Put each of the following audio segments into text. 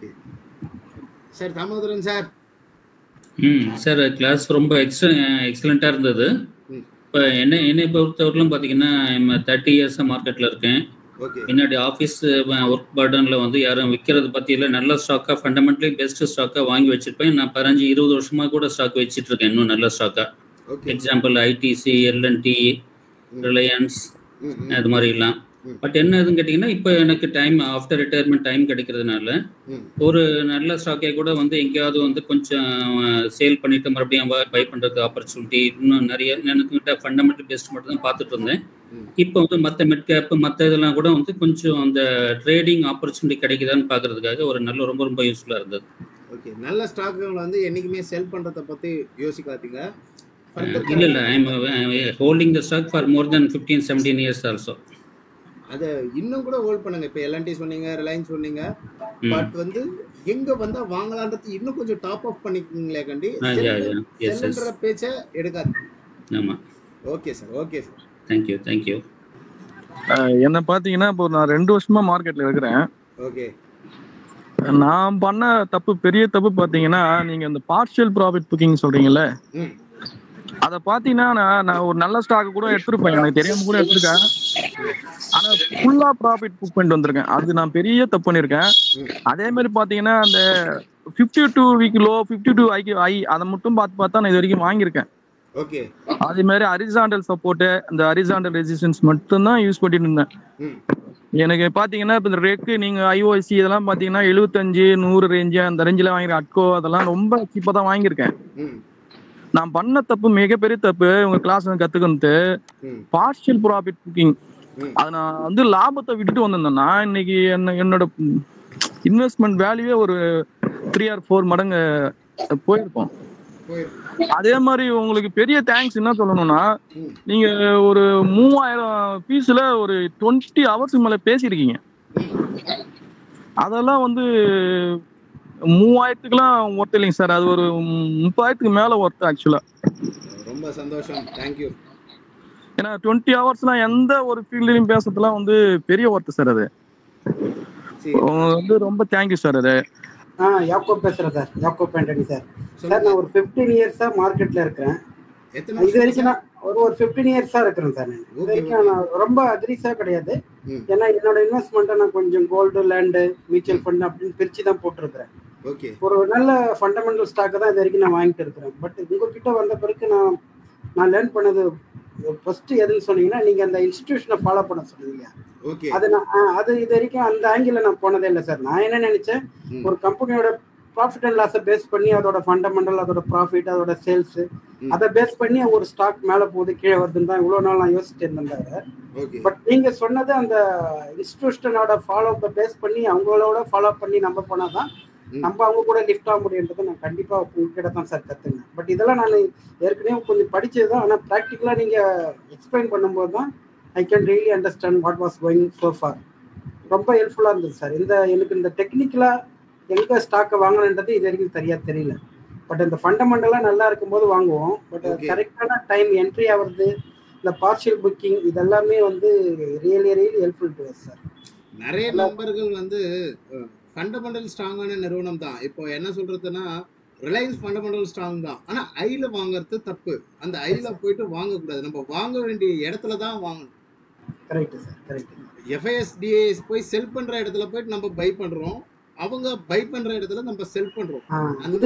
Okay sir. Damodaran sir. Sir class ரொம்ப எக்ஸலண்ட்டாக இருந்தது. இப்போ என்னை பொறுத்தவரையிலும் பார்த்தீங்கன்னா 30 இயர்ஸாக மார்க்கெட்டில் இருக்கேன். பின்னாடி ஆஃபீஸ் ஒர்க் பர்டனில் வந்து யாரும் விற்கிறது பற்றியில் நல்ல ஸ்டாக்காக ஃபண்டமெண்டலி பெஸ்ட் ஸ்டாக்காக வாங்கி வச்சுருப்பேன். நான் 15-20 வருஷமாக கூட ஸ்டாக் வச்சுட்ருக்கேன் இன்னும் நல்ல ஸ்டாக்காக. எக்ஸாம்பிள் ஐடிசி, எல்என்டி, ரிலையன்ஸ் அது மாதிரிலாம். பட் என்ன எதுன்னு கேட்டிங்கன்னா இப்போ எனக்கு டைம் ஆஃப்டர் ரிட்டையர்மெண்ட் டைம் கிடைக்கிறதுனால ஒரு நல்ல ஸ்டாக்கே கூட வந்து எங்கேயாவது வந்து கொஞ்சம் சேல் பண்ணிவிட்டு மறுபடியும் பை பண்ணுறதுக்கு ஆப்பர்ச்சுனிட்டி இன்னும் நிறைய எனக்குகிட்ட ஃபண்டமெண்டல் பெஸ்ட் மட்டும் தான் பார்த்துட்டு இருந்தேன். இப்போ வந்து மற்ற மிட் கேப் மற்ற இதெல்லாம் கூட வந்து கொஞ்சம் அந்த ட்ரேடிங் ஆப்பர்ச்சுனிட்டி கிடைக்குதான்னு பார்க்கறதுக்காக ஒரு நல்ல ரொம்ப ரொம்ப யூஸ்ஃபுல்லாக இருந்தது. ஓகே. நல்ல ஸ்டாக்குகள் வந்து என்றைக்குமே செல் பண்ணுறதை பற்றி யோசிக்காதீங்க. இல்லை I am holding the stock for more than 15-17 years also. அதை இன்னும் கூட ஹோல்ட் பண்ணுங்க. இப்போ எல்என்டி சொன்னீங்க, ரிலையன்ஸ் சொன்னீங்க. பட் வந்து எங்க வந்தா வாங்கலான்றது இன்னும் கொஞ்சம் டாப் அப் பண்ணிக்கீங்களே கண்டி. செல்லுன்ற பேச்சை எடுக்காது. ஆமா. Okay sir. Okay sir. Thank you. என்ன பாத்தீங்கன்னா இப்போ நான் 2 வருஷமா மார்க்கெட்ல இருக்கிறேன். ஓகே. நான் பண்ண பெரிய தப்பு பாத்தீங்கன்னா, நீங்க இந்த பார்ஷியல் ப்ராஃபிட் புக்கிங் சொல்றீங்கல்ல, அத பாத்தீங்கன்னா நான் ஒரு நல்ல ஸ்டாக் கூட எடுத்துருப்பேன், எனக்கு தெரியாம கூட எடுத்துருக்கேன். ஆனா ஃபுல்லா ப்ராஃபிட் புக் பண்ணிட்டு வந்திருக்கேன். அது நான் பெரிய தப்பு பண்ணிருக்கேன். அதே மாதிரி பாத்தீங்கன்னா அந்த 52 வீக் லோ, 52 ஹை அதை மட்டும் பார்த்தா நான் இது வரைக்கும் வாங்கியிருக்கேன். ஓகே. அதே மாதிரி ஹரிசாண்டல் சப்போர்ட், அந்த ஹரிசாண்டல் ரெசிஸ்டன்ஸ் மட்டும் தான் யூஸ் பண்ணிட்டு இருந்தேன். எனக்கு பாத்தீங்கன்னா இப்போ இந்த ரெக்கு நீங்க ஐஓசி இதெல்லாம் பாத்தீங்கன்னா 75-100 ரேஞ்சு அந்த ரேஞ்சில் வாங்கிருக்கேன். அட்கோ அதெல்லாம் ரொம்ப சீப்பா தான் வாங்கியிருக்கேன். நான் பண்ண தப்பு, மிகப்பெரிய தப்பு உங்க கிளாஸ் கத்துக்கிறது பார்ஷியல் ப்ராஃபிட் புக்கிங். அது நான் வந்து லாபத்தை விட்டுட்டு வந்திருந்தேன்னா இன்னைக்கு என்னோட இன்வெஸ்ட்மெண்ட் வேல்யூவே ஒரு 3 or 4 மடங்கு போயிருக்கும். அதே மாதிரி உங்களுக்கு பெரிய தேங்க்ஸ் என்ன சொல்லணும்னா, நீங்க ஒரு 3000 பீஸ்ல ஒரு 20 hours மேல பேசியிருக்கீங்க. அதெல்லாம் வந்து 3000க்குலாம் ஒர்த் இல்லைங்க சார். அது ஒரு 30,000க்கு மேல ஒர்த் ஆக்சுவலா. ரொம்ப சந்தோஷம். தேங்க்யூ. ஏன்னா 20 ஹவர்ஸ்லாம் எந்த ஒரு ஃபீல்ட்லயும் பேசுறதுலாம் வந்து பெரிய ஒர்த் சார். அது வந்து ரொம்ப தேங்க்யூ சார். அது யாக்கோப் பேசுறேன் sir. Yakob Antony sir. Sir நான் ஒரு 15 இயர்ஸா மார்க்கெட்ல இருக்கிறேன். இது வரைக்கும் நான் ஒரு 15 இயர்ஸா இருக்கிறேன் சார். நான் இது வரைக்கும் நான் ரொம்ப அக்ரிஸா கிடையாது. ஏன்னா என்னோட இன்வெஸ்ட்மெண்ட்டை நான் கொஞ்சம் கோல்டு, லேண்டு, மியூச்சுவல் ஃபண்ட் அப்படின்னு பிரிச்சு தான் போட்டுருக்கிறேன். ஒரு நல்ல ஃபண்டமெண்டல் ஸ்டாக்கை தான் இது வரைக்கும் நான் வாங்கிட்டு இருக்கிறேன். பட் உங்ககிட்ட வந்த பிறகு நான் லேர்ன் பண்ணது ஃபர்ஸ்ட் எதுன்னு சொன்னீங்கன்னா, நீங்க அந்த இன்ஸ்டிடியூஷனை ஃபாலோ பண்ண சொன்னீங்க. அது இது வரைக்கும் அந்த ஆங்கிள் நான் போனதே இல்லை சார். நான் என்ன நினைச்சேன், ஒரு கம்பெனியோட ப்ராஃபிட் அண்ட் லாஸை பேஸ் பண்ணி அதோட ஃபண்டமெண்டல், அதோட ப்ராஃபிட், அதோட சேல்ஸ், அதை பேஸ் பண்ணி ஒரு ஸ்டாக் மேலே போகுது கீழே வருதுன்னு தான் இவ்வளோ நாள் நான் யோசிச்சுட்டு இருந்தேன். பட் நீங்க சொன்னது அந்த இன்ஸ்டிடியூஷனோட ஃபாலோ பேஸ் பண்ணி அவங்களோட ஃபாலோ பண்ணி நம்ம போனாதான் நம்ம அவங்க கூட லிஃப்ட் ஆக முடியுன்றதை நான் கண்டிப்பா உங்ககிட்ட தான் சார் கத்துங்க. பட் இதெல்லாம் நான் ஏற்கனவே கொஞ்சம் படிச்சதுதான். ஆனால் ப்ராக்டிக்கலா நீங்க எக்ஸ்பிளைன் பண்ணும்போது தான் I can really understand what was going so for. ரொம்ப ஹெல்ப்ஃபுல்லா இருந்தது சார். எனக்கு இந்த டெக்னிக்கலா எங்க ஸ்டாக்கை வாங்கணுன்றது இது வரைக்கும் சரியா தெரியல. பட் இந்த ஃபண்டமெண்டலா நல்லா இருக்கும்போது வாங்குவோம். பட் கரெக்டான டைம் என்ட்ரி ஆகுறது, இந்த பார்ஷியல் புக்கிங், இதெல்லாமே வந்து really helpful to us sir. நிறைய நம்பர்கள் வந்து ஃபண்டமெண்டல் ஸ்ட்ராங்கான நிறுவனம் தான். இப்போ என்ன சொல்றதுன்னா, ரிலையன்ஸ் ஃபண்டமெண்டல் ஸ்ட்ராங் தான். ஆனா ஐல வாங்குறது தப்பு. அந்த ஐல போயிட்டு வாங்கக்கூடாது. நம்ம வாங்க வேண்டிய இடத்துல தான் வாங்கணும். Correct sir. கரெக்ட். எஃப்ஐஎஸ்டிஏ போய் செல் பண்ற இடத்துல போயிட்டு நம்ம பை பண்றோம், அவங்க பை பண்ற இடத்துல நம்ம செல் பண்றோம். அந்த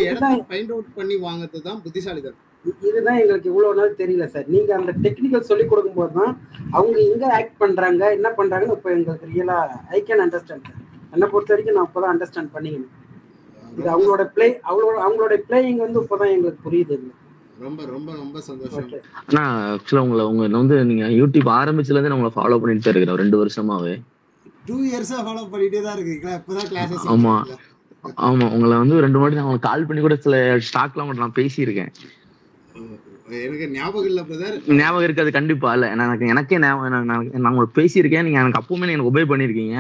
இடத்தை ஃபைண்ட் அவுட் பண்ணி வாங்குறது தான் புத்திசாலிதனம். இதுதான் எங்களுக்கு இவ்வளவு நாள் தெரியல சார். நீங்க அந்த டெக்னிக்கல் சொல்லி கொடுக்கும் போது தான் அவங்க எங்க ஆக்ட் பண்றாங்க, என்ன பண்றாங்கன்னு இப்போ எங்களுக்கு ரியலா ஐ கேன் அண்டர்ஸ்டாண்ட் சார். என்னை பொறுத்த வரைக்கும் நான் இப்போதான் அண்டர்ஸ்டாண்ட் பண்ணிக்கணும். இது அவங்களோட பிளேயிங் வந்து இப்போதான் எங்களுக்கு புரியுது. ரொம்ப ரொம்ப ரொம்ப சந்தோஷம். ஆனா ஆக்சுவலா உங்களை வந்து நீங்க யூடியூப் ஆரம்பிச்சதுல இருந்து நான் உங்களை ஃபாலோ பண்ணிட்டு தான் இருக்கிறேன் 2 வருஷமாவே. 2 இயர்ஸா ஃபாலோ பண்ணிட்டே தான் இருக்கீங்களா? இப்பதான் கிளாஸஸ். ஆமா உங்களை வந்து 2 வாட்டி நான் கால் பண்ணி கூட சில ஸ்டாக்லாம் கூட நான் பேசியிருக்கேன். எனக்கு ஞாபகம் இல்ல பிரதர். ஞாபகம் இருக்காது கண்டிப்பா. இல்ல எனக்கே ஞாபகம். நான் உங்களுக்கு பேசியிருக்கேன். நீங்க எனக்கு அப்பவுமே எனக்கு ஒபே பண்ணிருக்கீங்க.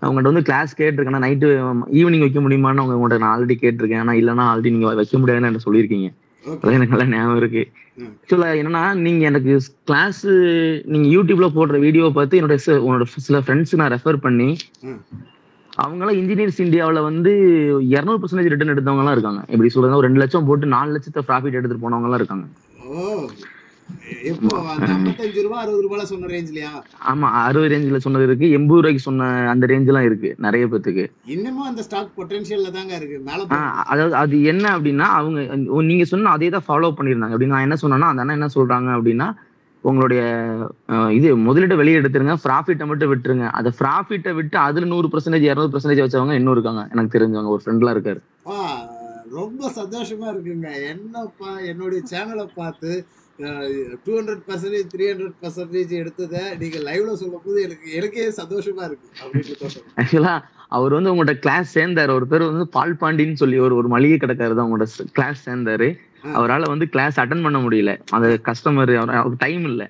அவங்கள்ட்ட வந்து கிளாஸ் கேட்டிருக்கேன். நைட்டு ஈவினிங் வைக்க முடியுமான்னு உங்கள்கிட்ட நான் ஆல்ரெடி கேட்டிருக்கேன். ஆனா இல்லைன்னா ஆல்ரெடி நீங்க வைக்க முடியாதுன்னு என்ன சொல்லியிருக்கீங்க. அது எனக்கு நல்லா ஞாபகம் இருக்கு. ஆக்சுவலா என்னன்னா, நீங்க எனக்கு கிளாஸ் நீங்க யூடியூப்ல போடுற வீடியோவை பார்த்து உன்னோட சில ஃப்ரெண்ட்ஸ் நான் ரெஃபர் பண்ணி அவங்களாம் இன்ஜினியர்ஸ் இந்தியாவில் வந்து 200% ரிட்டர்ன் எடுத்தவங்க எல்லாம் இருக்காங்க. எப்படி சொல்றது, ஒரு 2 லட்சம் போட்டு 4 லட்சத்தை ப்ராஃபிட் எடுத்துட்டு போனவங்க எல்லாம் இருக்காங்க. ஆமா, 60 ரேஞ்சில சொன்னது இருக்கு, 80 ரூபாய்க்கு சொன்ன அந்த ரேஞ்ச் எல்லாம் இருக்கு நிறைய பேத்துக்கு. இன்னமும் அந்த ஸ்டாக் பொட்டன்ஷியல்ல தாங்க இருக்கு. அதாவது அது என்ன அப்படின்னா, அவங்க நீங்க சொன்ன அதே தான் ஃபாலோ பண்ணிருந்தாங்க. அப்படின்னு நான் என்ன சொன்னேன்னா, அந்த அண்ணா என்ன சொல்றாங்க அப்படின்னா, உங்களுடைய இது முதலீட்டை வெளியே எடுத்துருங்க, ப்ராஃபிட்டை மட்டும் விட்டுருங்க. அதை ப்ராஃபிட்டை விட்டு அதுல 100% 200% வச்சவங்க இன்னும் இருக்காங்க, எனக்கு தெரிஞ்சவங்க. ஒரு ஃப்ரெண்ட்லாம் இருக்காரு. ரொம்ப சந்தோஷமா இருக்குங்க. என்னப்பா என்னுடைய சேனலை பார்த்து 200% 300% எடுத்ததை நீங்க லைவ்ல சொல்லும் போது எனக்கே சந்தோஷமா இருக்கு. ஆக்சுவலா அவர் வந்து உங்களோட கிளாஸ் சேர்ந்தாரு. ஒரு பேர் வந்து பால் பாண்டின்னு சொல்லி ஒரு மளிகை கடைக்காரர் தான் உங்களோட கிளாஸ் சேர்ந்தாரு. அவரால் வந்து கிளாஸ் அட்டன் பண்ண முடியல, அந்த கஸ்டமர் அவருக்கு டைம் இல்ல.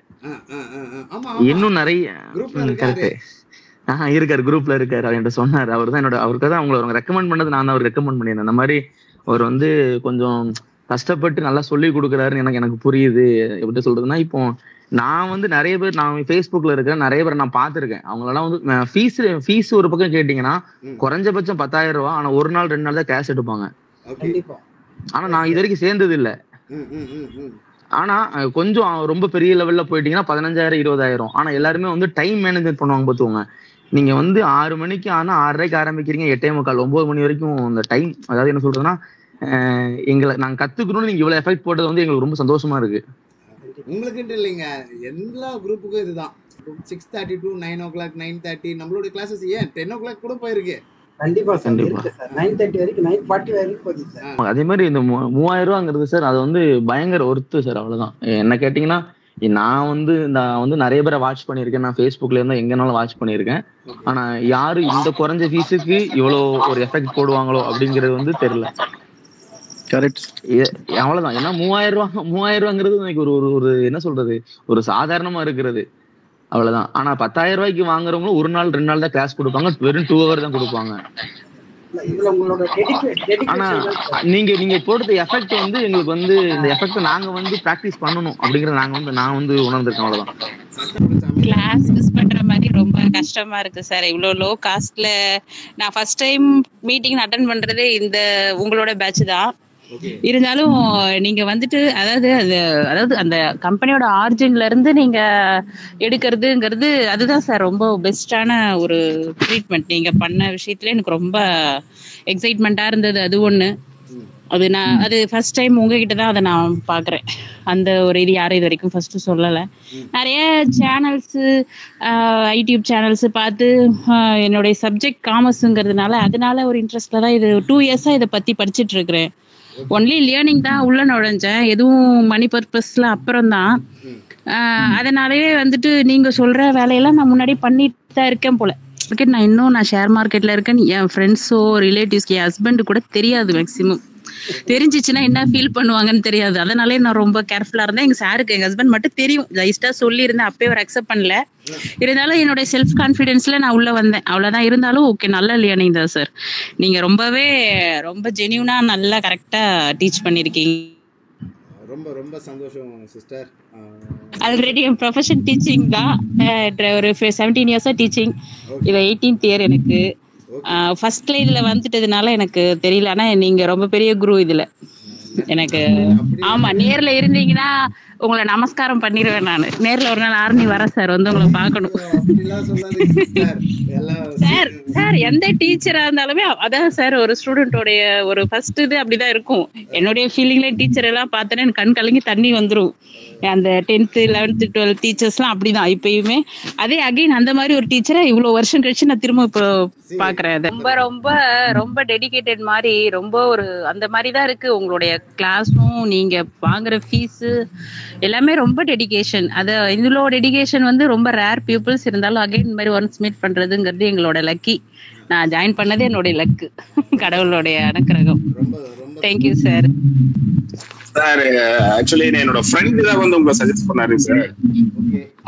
இன்னும் நிறைய கரெக்ட் இருக்காரு, குரூப்ல இருக்காரு. அவர் என்கிட்ட சொன்னாரு. அவர் தான் அவருக்கு தான் அவங்களை ரெக்கமெண்ட் பண்ணது, நான் அவர் ரெக்கமெண்ட் பண்ணியிருந்தேன். அந்த மாதிரி அவர் வந்து கொஞ்சம் கஷ்டப்பட்டு நல்லா சொல்லி கொடுக்குறாருன்னு எனக்கு புரியுது. எப்படி சொல்றதுன்னா, இப்போ நான் வந்து நிறைய பேர், நான் ஃபேஸ்புக்ல இருக்கிறேன், நிறைய பேர் நான் பார்த்துருக்கேன். அவங்களெல்லாம் வந்து ஃபீஸ் ஒரு பக்கம் கேட்டீங்கன்னா குறைஞ்சபட்சம் 10,000 ரூபாய், ஆனா ஒரு நாள் 2 நாள் தான் கேஷ் எடுப்பாங்க. ஆனா நான் இது வரைக்கும் சேர்ந்தது இல்லை. ஆனா கொஞ்சம் ரொம்ப பெரிய லெவல்ல போயிட்டீங்கன்னா 15,000 20,000. ஆனா எல்லாருமே வந்து டைம் மேனேஜ்மெண்ட் பண்ணுவாங்க. பார்த்துக்கோங்க, நீங்க வந்து 6 மணிக்கு ஆனா 6:30க்கு ஆரம்பிக்கிறீங்க, 8:45 9 மணி வரைக்கும் அந்த டைம். அதாவது என்ன சொல்றதுன்னா, எங்களை நாங்க கத்துக்கணும்னு நீங்க இவ்வளவு எஃபெக்ட் போட்டது வந்து எங்களுக்கு ரொம்ப சந்தோஷமா இருக்கு. உங்களுக்கு இல்லைங்க, எல்லா குரூப்புக்கும் இதுதான். 6:30 to 9 o'clock 9:30 நம்மளோட கிளாஸஸ் ஏன் 10 o'clock கூட போயிருக்கு. கண்டிப்பா சார், இருக்கு சார். 9:30 வரைக்கும் 9:40 வரைக்கும் போகுது சார். அதே மாதிரி இந்த 3000 ரூபாங்கிறது சார், அது வந்து பயங்கர ஒர்த்து சார். அவ்வளவுதான். என்ன கேட்டீங்கன்னா, நான் வந்து நிறைய பேரை வாட்ச் பண்ணியிருக்கேன். நான் ஃபேஸ்புக்ல இருந்தா எங்கனாலும் வாட்ச் பண்ணியிருக்கேன். ஆனா யாரு இந்த குறைஞ்ச ஃபீஸுக்கு இவ்வளோ ஒரு எஃபெக்ட் போடுவாங்களோ அப்படிங்கிறது வந்து தெரியல. கரெக்ட், அவ்வளவுதான். ஏன்னா 3000 ரூபாங்கிறது எனக்கு ஒரு என்ன சொல்றது, ஒரு சாதாரணமா இருக்கிறது, அவ்வளவுதான். ஆனா 10,000 ரூபாய்க்கு வாங்குறவங்களும் ஒரு நாள் 2 நாள் தான் கிளாஸ் கொடுப்பாங்க, வெறும் 2 hours தான் கொடுப்பாங்க. ஆனா நீங்க போடுற எஃபெக்ட் வந்து எங்களுக்கு வந்து இந்த எஃபெக்ட் நாங்க வந்து பிராக்டிஸ் பண்ணணும் அப்படிங்கறத நான் வந்து உணர்ந்திருக்கேன். அவ்வளவுதான். கிளாஸ் மிஸ் பண்ற மாதிரி ரொம்ப கஷ்டமா இருக்கு சார். இவ்வளவு லோ காஸ்ட்ல நான் ஃபர்ஸ்ட் டைம் மீட்டிங் அட்டெண்ட் பண்றதே இந்த உங்களோட பேட்ச் தான். இருந்தாலும் நீங்க வந்துட்டு அதாவது அந்த கம்பெனியோட ஆரிஜின்ல இருந்து நீங்க எடுக்கிறதுங்கிறது அதுதான் சார் ரொம்ப பெஸ்டான ஒரு ட்ரீட்மெண்ட். நீங்க பண்ண விஷயத்துல எனக்கு ரொம்ப எக்ஸைட்மெண்டா இருந்தது. அது ஒண்ணு. அது ஃபர்ஸ்ட் டைம் உங்ககிட்ட தான் அதை நான் பாக்குறேன். அந்த ஒரு இது யாரும் இது வரைக்கும் ஃபர்ஸ்ட் சொல்லலை. நிறைய சேனல்ஸ், யூடியூப் சேனல்ஸ் பார்த்து என்னுடைய சப்ஜெக்ட் காமர்ஸுங்கிறதுனால அதனால ஒரு இன்ட்ரெஸ்ட்ல தான் இது 2 years இதை பத்தி படிச்சுட்டு இருக்கிறேன். ஒன்லி லேர்னிங் தான் உள்ள நுழைஞ்சேன், எதுவும் மணி பர்பஸ்ல அப்புறம் தான். அதனாலயே வந்துட்டு நீங்க சொல்ற வேலையெல்லாம் நான் முன்னாடி பண்ணிட்டு தான் இருக்கேன் போல. நான் ஷேர் மார்க்கெட்ல இருக்கேன். என் ஃப்ரெண்ட்ஸோ ரிலேட்டிவ்ஸ், என் ஹஸ்பண்ட் கூட தெரியாது. மேக்சிமம் தெரிஞ்சிச்சுன்னா என்ன ஃபீல் பண்ணுவாங்கன்னு தெரியாது. அதனாலே நான் ரொம்ப கேர்ஃபுல்லா இருந்தேன். எங்க சாருக்கு, எங்க ஹஸ்பண்ட் மட்டும் தெரியும், ஜஸ்டா சொல்லியிருந்தேன். அப்பயே அவர் அக்செப்ட் பண்ணல. இருந்தாலும் என்னோட செல்ஃப் கான்ஃபிடென்ஸ்ல நான் உள்ள வந்தேன், அவ்வளவுதான். இருந்தாலும் ஓகே, நல்ல லேர்னிங் தான் சார். நீங்க ரொம்ப ஜெனியூனா நல்லா கரெக்டா டீச் பண்ணிருக்கீங்க. ரொம்ப ரொம்ப சந்தோஷம் சிஸ்டர். ஆல்ரெடி என் ப்ரொஃபஷன் டீச்சிங் தான். ஒரு 17 years டீச்சிங். இது 18th year எனக்கு. ஃபர்ஸ்ட் லைன்ல வந்துட்டதுனால எனக்கு தெரியல. ஆனா நீங்க ரொம்ப பெரிய குரு இதுல எனக்கு. ஆமா, நேர்ல இருந்தீங்கன்னா உங்களை நமஸ்காரம் பண்ணிடுவேன் நான். நேர்ல ஒரு நாள் ஆர்மி வர சார், வந்து உங்களை பார்க்கணும் சார். சார் எந்த டீச்சரா இருந்தாலுமே அதான் சார், ஒரு ஸ்டூடெண்டோடைய ஒரு ஃபர்ஸ்ட் இது அப்படிதான் இருக்கும். என்னுடைய ஃபீலிங்ல டீச்சர் எல்லாம் பார்த்தேன்னா எனக்கு கண் கலங்கி தண்ணி வந்துடும். அந்த 10th 11th 12th டீச்சர்ஸ்லாம் அப்படிதான் இப்பயுமே. அதே அகைன் அந்த மாதிரி ஒரு டீச்சரை இவ்வளவு வருஷம் கழிச்சு நான் திரும்ப இப்போ பாக்குறேன். ரொம்ப ரொம்ப ரொம்ப டெடிகேட்டட் மாதிரி, ரொம்ப ஒரு அந்த மாதிரிதான் இருக்கு உங்களுடைய கிளாஸும். நீங்க வாங்குற ஃபீஸ் எல்லாமே ரொம்ப டெடிகேஷன். இதுல டெடிகேஷன் வந்து ரொம்ப ரேர் பீப்புள்ஸ். இருந்தாலும் அகைன் இந்த மாதிரி ஒன்ஸ் மீட் பண்றதுங்கிறது எங்களோட லக்கி. நான் ஜாயின் பண்ணதே என்னுடைய லக்கு, கடவுளுடைய அனுக்கிரகம். Thank you sir. சார் ஆக்சுவலி என்னோட ஃப்ரெண்ட் தான் வந்து உங்களை சஜஸ்ட் பண்ணாரு சார்.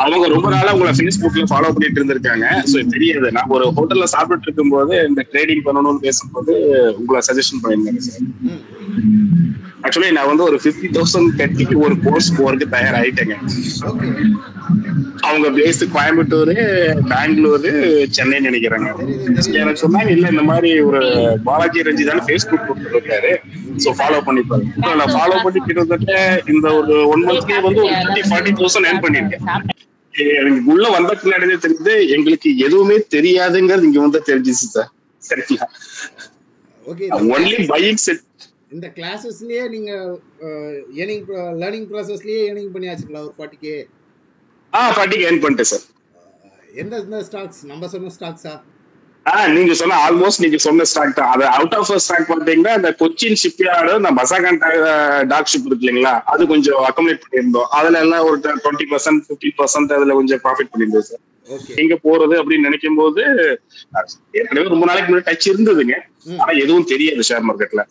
அவங்க ரொம்ப நாளா உங்களை ஃபேஸ்புக்ல ஃபாலோ பண்ணிட்டு இருந்திருக்காங்க. ஸோ தெரியாது, நான் ஒரு ஹோட்டல்ல சாப்பிட்டு இருக்கும்போது இந்த ட்ரேடிங் பண்ணணும்னு பேசும்போது உங்களை சஜஷன் பண்ணியிருந்தாங்க சார். ஆக்சுவலி நான் வந்து ஒரு 50,000 கட்டிக்கு ஒரு கோர்ஸ் போறதுக்கு தயாராயிட்டேங்க. அவங்க பேஸ் கோயம்புத்தூர், பெங்களூரு, சென்னை நினைக்கிறாங்க. எனக்கு சொன்னாங்க இல்ல இந்த மாதிரி ஒரு பாலாஜி ரஞ்சித் ஃபேஸ்புக் இருக்காரு, சோ ஃபாலோ பண்ணிப்பாரு. நான் ஃபாலோ பண்ணி கிட்டத்தட்ட இந்த ஒரு 1 மந்த்லயே வந்து ஒரு 30,000-40,000 ஏர்ன் பண்ணிருக்கேன். எனக்கு உள்ள வந்த பின்னாடியே தெரிஞ்சது எங்களுக்கு எதுவுமே தெரியாதுங்கிறது இங்க வந்து தெரிஞ்சிச்சு சார். சரிங்களா? Okay, only buying set. இந்த கிளாसेसலயே நீங்க ஏர்னிங் லேர்னிங் processலயே ஏர்னிங் பண்ணியாச்சுங்களா ஒரு 40k? 40k ஏர்ன் பண்ணிட்டேன் சார். எந்த ஸ்டாக்ஸ்? நம்ம சொன்ன ஸ்டாக்ஸா? நீங்க சொன்ன ஆல்மோஸ்ட் நீங்க சொன்ன ஸ்டாக் தான். அது அவுட் ஆஃப் ஸ்டாக் பாத்தீங்கன்னா இந்த கொச்சின் ஷிப்யார்டு, இந்த மசாகான் டாக் ஷிப் இருக்கு இல்லைங்களா, அது கொஞ்சம் அக்கமுலேட் பண்ணியிருந்தோம். அதுல எல்லாம் ஒரு 20%, 50% அதுல கொஞ்சம் ப்ராஃபிட் பண்ணியிருந்தோம் சார். எங்க போறது அப்படின்னு நினைக்கும் போது ஏற்கனவே ரொம்ப நாளைக்கு முன்னாடி டச் இருந்ததுங்க, ஆனா எதுவும் தெரியாது ஷேர் மார்க்கெட்ல.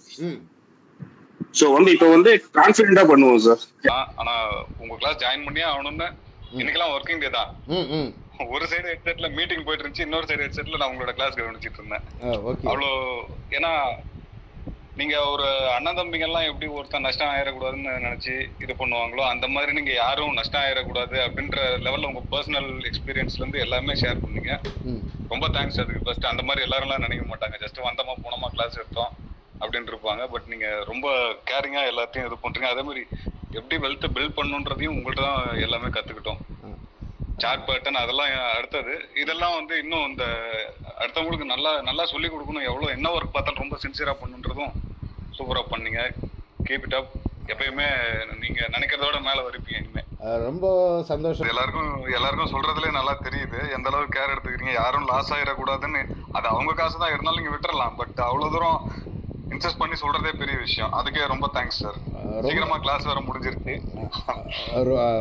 சோ வந்து இப்ப வந்து கான்பிடென்டா பண்ணுவோம் சார். ஆனா உங்க கிளாஸ் ஜாயின் பண்ணியே ஆகணும்னு இன்னைக்கெல்லாம் ஒர்க்கிங் டே தான். ஒரு சைடு ஹெட்செட்ல மீட்டிங் போயிட்டு இருந்துச்சு, இன்னொரு சைடு ஹெட்செட்ல நான் உங்களோட கிளாஸ் கவனிச்சிட்டு இருந்தேன். அவ்வளோ ஏன்னா நீங்க ஒரு அண்ணன் தம்பிங்க எல்லாம் எப்படி ஒருத்தன் நஷ்டம் ஆயிடக்கூடாதுன்னு நினைச்சு இது பண்ணுவாங்களோ அந்த மாதிரி நீங்க யாரும் நஷ்டம் ஆயிடக்கூடாது அப்படின்ற லெவல்ல உங்க பர்சனல் எக்ஸ்பீரியன்ஸ்ல இருந்து எல்லாமே ஷேர் பண்ணீங்க. ரொம்ப தேங்க்ஸ். அதுக்கு ஃபர்ஸ்ட் அந்த மாதிரி எல்லாரும் எல்லாம் நினைக்க மாட்டாங்க, ஜஸ்ட் வந்தோமா போனோமா கிளாஸ் எடுத்தோம் அப்படின்னு இருப்பாங்க. பட் நீங்க ரொம்ப கேரிங்கா எல்லாத்தையும் இது பண்றீங்க. அதே மாதிரி எப்படி வெல்த் பில்ட் பண்ணுன்றதையும் உங்கள்ட்ட தான் எல்லாமே கத்துக்கிட்டோம். சார்ட் பேட்டர்ன் அதெல்லாம் அடுத்தது, இதெல்லாம் வந்து இன்னும் இந்த அடுத்தவங்களுக்கு நல்லா நல்லா சொல்லி கொடுக்கணும். எவ்வளவு என்ன ஒர்க் பார்த்தாலும் ரொம்ப சின்சியரா பண்ணுன்றதும் சூப்பரா பண்ணீங்க. Keep it up. எப்பயுமே நீங்க நினைக்கிறதோட மேல வருவீங்க இனிமே. ரொம்ப சந்தோஷம். எல்லாருக்கும் சொல்றதுல நல்லா தெரியுது எந்த அளவுக்கு கேர் எடுத்துக்கிறீங்க. யாரும் லாஸ் ஆயிடக்கூடாதுன்னு. அது அவங்க காசு தான் இருந்தாலும் நீங்க விட்டுறலாம். பட் அவ்வளவு தூரம் இன்சஸ்ட் பண்ணி சொல்றதே பெரிய விஷயம். அதுக்கே ரொம்ப தேங்க்ஸ் சார். சீக்கிரமா கிளாஸ் வேற முடிஞ்சிருக்கு.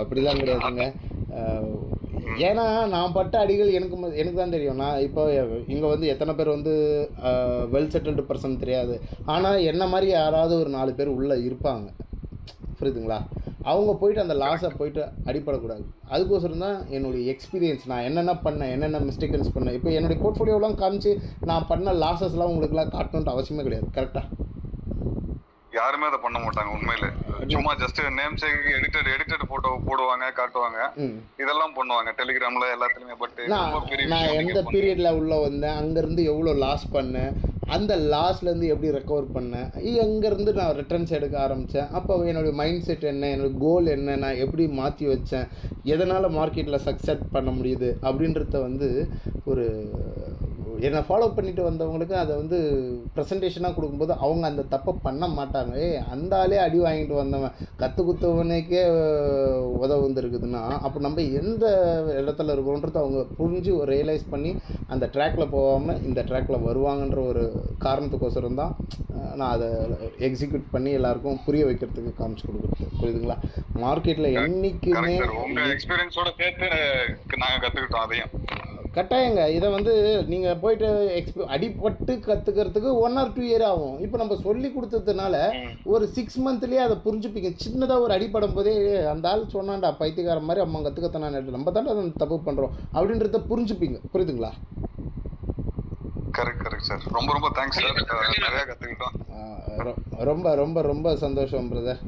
அப்படிலாம் கிடையாதுங்க. ஏன்னா நான் பட்ட அடிகள் எனக்கு தான் தெரியும். நான் இப்போ இங்கே வந்து எத்தனை பேர் வந்து வெல் செட்டில்டு பர்சன் தெரியாது, ஆனால் என்ன மாதிரி யாராவது ஒரு 4 பேர் உள்ளே இருப்பாங்க, புரியுதுங்களா? அவங்க போயிட்டு அந்த லாஸை போயிட்டு அடிப்படக்கூடாது. அதுக்கோசரம் தான் என்னுடைய எக்ஸ்பீரியன்ஸ், நான் என்னென்ன பண்ணேன், என்னென்ன மிஸ்டேக்ஸ் பண்ணேன். இப்போ என்னுடைய போர்ட்ஃபோலியோலாம் காமிச்சு நான் பண்ண லாஸஸ்லாம் உங்களுக்குலாம் காட்டணுன்ட்டு அவசியமே கிடையாது. கரெக்டாக யாருமே அதை பண்ண மாட்டாங்க உண்மையில. சும்மா just namesake edited photo போடுவாங்க, காட்டுவாங்க, இதெல்லாம் பண்ணுவாங்க டெலிகிராம்ல எல்லாத்துலயுமே. பட் நான் எந்த பீரியட்ல உள்ள வந்தேன், அங்கிருந்து எவ்வளோ லாஸ் பண்ணேன், அந்த லாஸ்லேருந்து எப்படி ரெக்கவர் பண்ணேன், அங்கேருந்து நான் ரிட்டர்ன்ஸ் எடுக்க ஆரம்பித்தேன். அப்போ என்னுடைய மைண்ட் செட் என்ன, என்னோடய கோல் என்ன, நான் எப்படி மாற்றி வச்சேன், எதனால் மார்க்கெட்டில் சக்ஸஸ் பண்ண முடியுது அப்படின்றத வந்து ஒரு என்னை ஃபாலோ பண்ணிட்டு வந்தவங்களுக்கு அதை வந்து ப்ரெசன்டேஷனாக கொடுக்கும்போது அவங்க அந்த தப்பை பண்ண மாட்டாங்க. அந்த ஆளே அடி வாங்கிட்டு வந்தவன் கற்று குத்தவனுக்கே உதவ வந்துருக்குதுன்னா அப்போ நம்ம எந்த இடத்துல இருக்கோன்றது அவங்க புரிஞ்சு ரியலைஸ் பண்ணி அந்த ட்ராக்கில் போகாமல் இந்த ட்ராக்கில் வருவாங்கன்ற ஒரு காரணத்துக்கோசரம் தான் நான் அதை எக்ஸிக்யூட் பண்ணி எல்லாருக்கும் புரிய வைக்கிறதுக்கு காமிச்சு கொடுக்குறது. புரியுதுங்களா? மார்க்கெட்டில் என்றைக்குமே எக்ஸ்பீரியன்ஸோட சேர்த்து நாங்கள் கற்றுக்கிட்டோம். அதையும் கட்டாயங்க. இதை வந்து நீங்கள் போயிட்டு அடிப்பட்டு கற்றுக்கிறதுக்கு 1 or 2 year ஆகும். இப்போ நம்ம சொல்லி கொடுத்ததுனால ஒரு 6 monthலேயே அதை புரிஞ்சுப்பீங்க. சின்னதாக ஒரு அடிப்படும் போதே அந்த ஆள் சொன்னான்டா பைத்தியக்கார மாதிரி அம்மா கற்றுக்கத்தானே, நம்ம தானே அதை தப்பு பண்ணுறோம் அப்படின்றத புரிஞ்சுப்பீங்க. புரியுதுங்களா? Correct sir. ரொம்ப ரொம்ப தேங்க்ஸ் சார். நிறையா கற்றுக்கிட்டோம். ரொம்ப ரொம்ப ரொம்ப சந்தோஷம் பிரதர்.